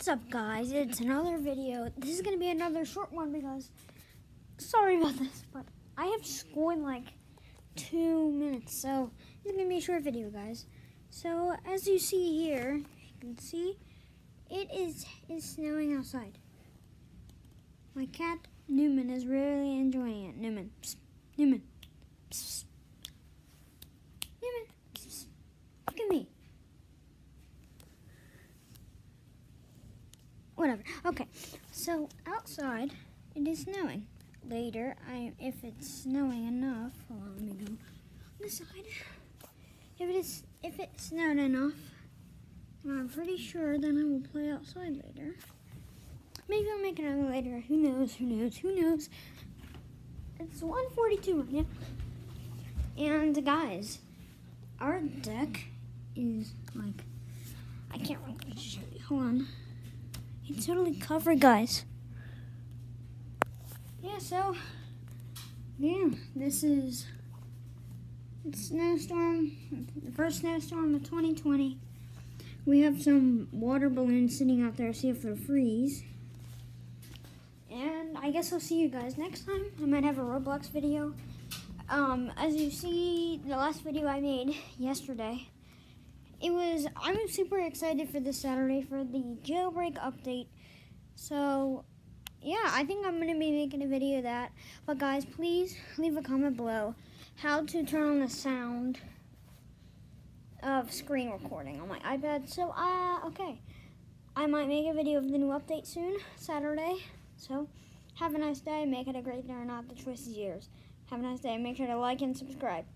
What's up, guys? It's another video. This is going to be another short one because, sorry about this, but I have school in like 2 minutes, so it's going to be a short video, guys. So, as you see here, you can see, it is snowing outside. My cat, Newman, is really enjoying it. Newman, psst, Newman, psst, Newman, psst, look at me. Whatever. Okay, so outside it is snowing. Later, if it's snowing enough, hold on, let me go on this side. If it snowed enough, I'm pretty sure then I will play outside later. Maybe I'll make another later. Who knows? Who knows? Who knows? It's 1:42 right now. And guys, our deck is like, I can't really show you. Hold on. It's totally covered, guys. Yeah, so, yeah, this is the snowstorm, the first snowstorm of 2020. We have some water balloons sitting out there, see if they'll freeze. And I guess I'll see you guys next time. I might have a Roblox video. As you see, the last video I made yesterday, I'm super excited for this Saturday for the jailbreak update. So, yeah, I think I'm going to be making a video of that. But guys, please leave a comment below how to turn on the sound of screen recording on my iPad. So, okay. I might make a video of the new update soon, Saturday. So, have a nice day. Make it a great day or not. The choice is yours. Have a nice day. Make sure to like and subscribe.